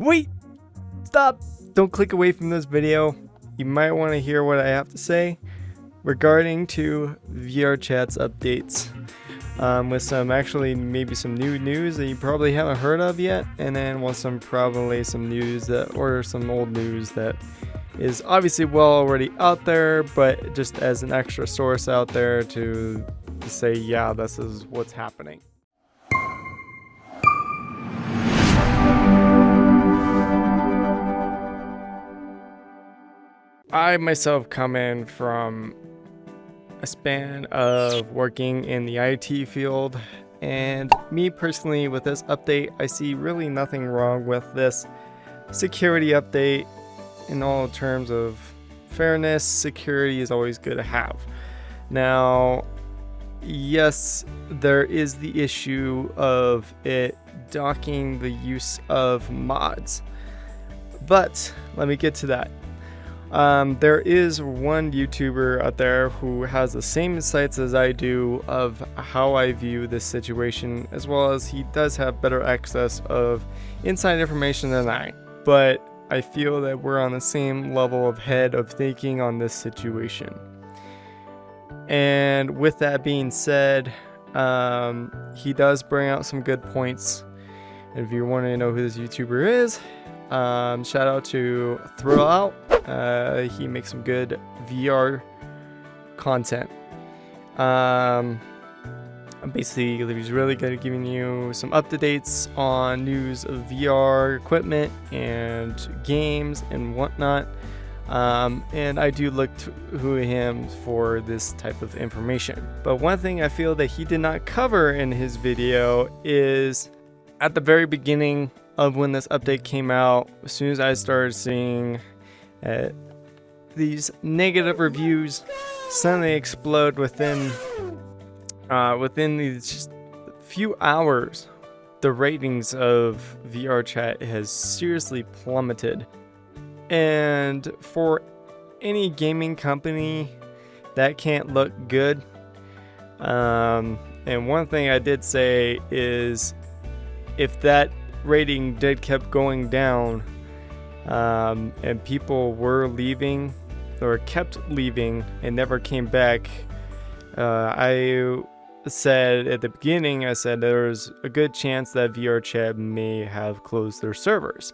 Wait! Stop! Don't click away from this video. You might want to hear what I have to say regarding to VRChats updates. With maybe some new news that you probably haven't heard of yet, and then probably some news or some old news that is obviously already out there, but just as an extra source out there to say, yeah, this is what's happening. I myself come in from a span of working in the IT field, and me personally, with this update, I see really nothing wrong with this security update. In all terms of fairness, security is always good to have. Now, yes, there is the issue of it docking the use of mods, but let me get to that. There is one YouTuber out there who has the same insights as I do of how I view this situation, as well as he does have better access of inside information than I. But I feel that we're on the same level of head of thinking on this situation. And with that being said, he does bring out some good points. And if you want to know who this YouTuber is, shout out to Thrill Out. He makes some good VR content. Basically, he's really good at giving you some up-to-dates on news of VR equipment and games and whatnot. And I do look to him for this type of information. But one thing I feel that he did not cover in his video is at the very beginning of when this update came out, as soon as I started seeing these negative reviews suddenly explode within these just few hours, the ratings of VRChat has seriously plummeted. And for any gaming company, that can't look good. And one thing I did say is, if that rating did kept going down, and people were leaving or kept leaving and never came back, I said at the beginning, I said there's a good chance that VRChat may have closed their servers.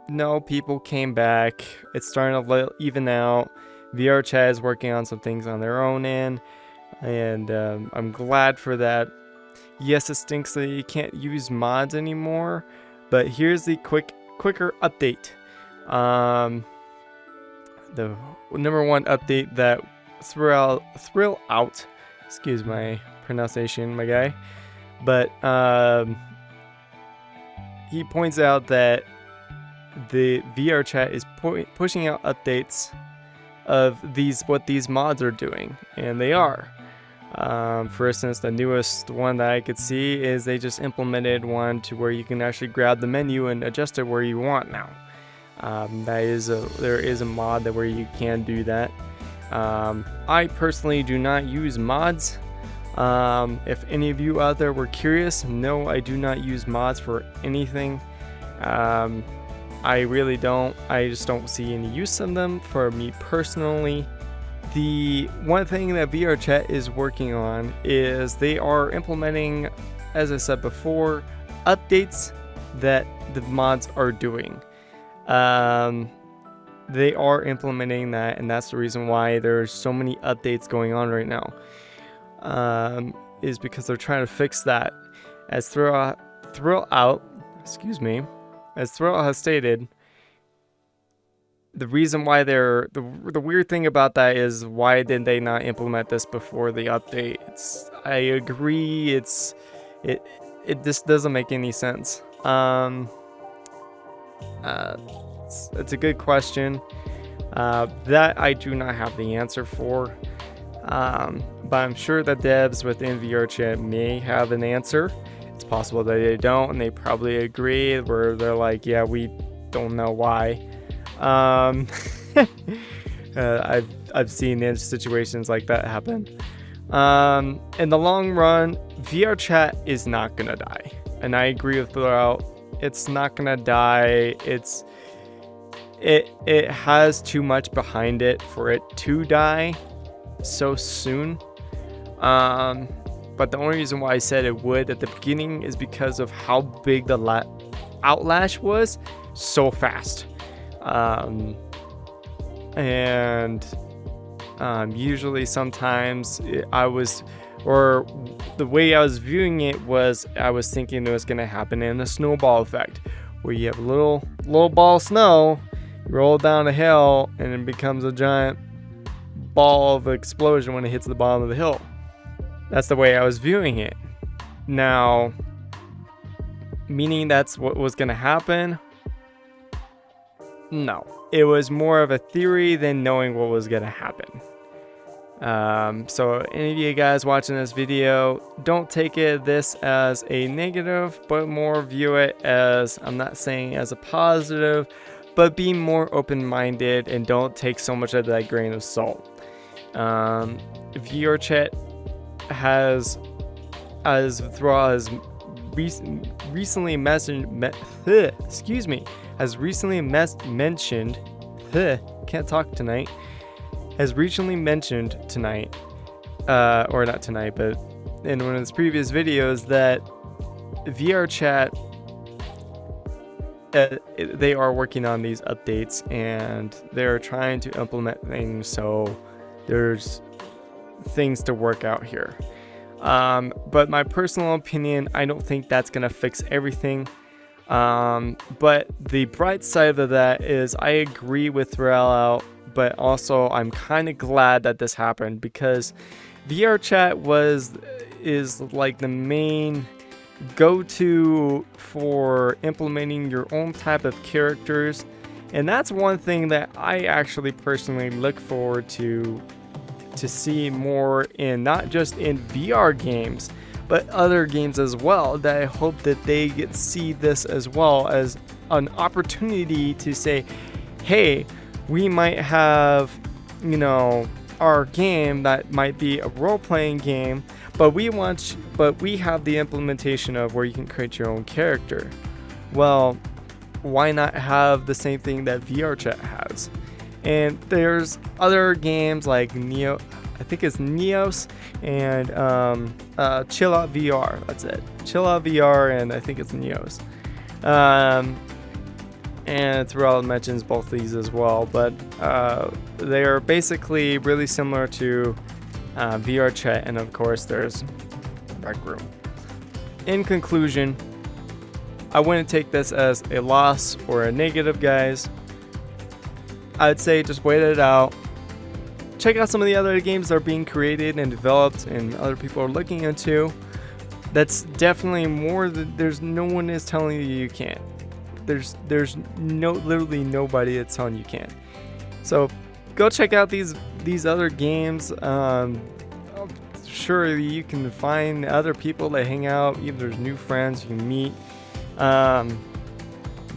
No, people came back. It's starting to even out. VRChat is working on some things on their own end, and I'm glad for that. Yes, it stinks that you can't use mods anymore, but here's the quicker update. The number one update that Thrill Out, excuse my pronunciation, my guy, but he points out that the VRChat is pushing out updates of what these mods are doing, and they are. For instance, the newest one that I could see is they just implemented one to where you can actually grab the menu and adjust it where you want now. There is a mod where you can do that. I personally do not use mods. If any of you out there were curious, no, I do not use mods for anything. I really don't. I just don't see any use of them for me personally. The one thing that VRChat is working on is they are implementing, as I said before, updates that the mods are doing. They are implementing that, and that's the reason why there's so many updates going on right now. Is because they're trying to fix that. As Thrill Out has stated, the reason why the weird thing about that is, why did they not implement this before the update? I agree, it just doesn't make any sense. It's a good question that I do not have the answer for, but I'm sure the devs within VRChat may have an answer. It's possible that they don't, and they probably agree, where they're like, yeah, we don't know why. I've seen situations like that happen. In the long run, VRChat is not gonna die, and I agree with throughout It's not gonna die. It has too much behind it for it to die so soon. But the only reason why I said it would at the beginning is because of how big the outlash was so fast. Usually sometimes the way I was viewing it was I was thinking it was going to happen in a snowball effect, where you have a little ball of snow, roll down a hill, and it becomes a giant ball of explosion when it hits the bottom of the hill. That's the way I was viewing it. Now, meaning that's what was going to happen? No. It was more of a theory than knowing what was going to happen. So any of you guys watching this video, don't take this as a negative, but more view it as, I'm not saying as a positive, but be more open-minded and don't take so much of that grain of salt. VRChat has recently mentioned, has recently mentioned tonight, or not tonight, but in one of his previous videos, that VRChat, they are working on these updates and they're trying to implement things, so there's things to work out here. But my personal opinion, I don't think that's gonna fix everything. But the bright side of that is I agree with Rollout, but also I'm kind of glad that this happened, because VRChat is like the main go-to for implementing your own type of characters, and that's one thing that I actually personally look forward to see more in, not just in VR games, but other games as well, that I hope that they see this as well as an opportunity to say, hey, we might have, our game that might be a role-playing game, but we have the implementation of where you can create your own character. Well, why not have the same thing that VRChat has? And there's other games like Neos, and Chill Out VR. That's it. Chill Out VR, and I think it's Neos. And Terrell mentions both these as well, but they are basically really similar to VRChat, and of course there's Rec Room. In conclusion, I wouldn't take this as a loss or a negative, guys. I'd say just wait it out. Check out some of the other games that are being created and developed and other people are looking into. That's definitely more there's no one is telling you can't. There's literally nobody that's telling you can't. So go check out these other games. Sure, you can find other people that hang out. Either there's new friends you can meet. But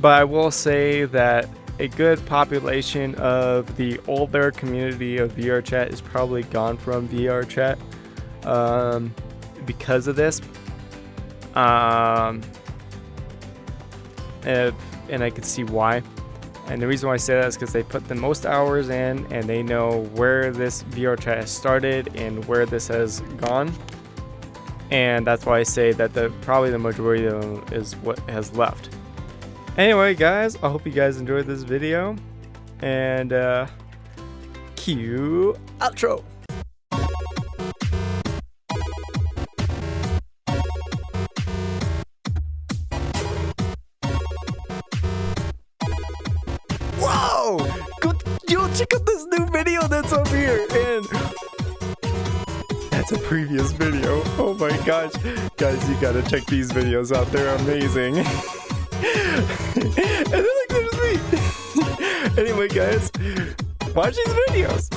I will say that a good population of the older community of VRChat is probably gone from VRChat because of this. And I could see why. And the reason why I say that is because they put the most hours in and they know where this VRChat has started and where this has gone. And that's why I say that probably the majority of them is what has left. Anyway, guys, I hope you guys enjoyed this video, and cue outro. Whoa! Yo, check out this new video that's up here, and that's a previous video. Oh my gosh, guys, you gotta check these videos out. They're amazing. And then, like, there's me. Anyway, guys, watch these videos.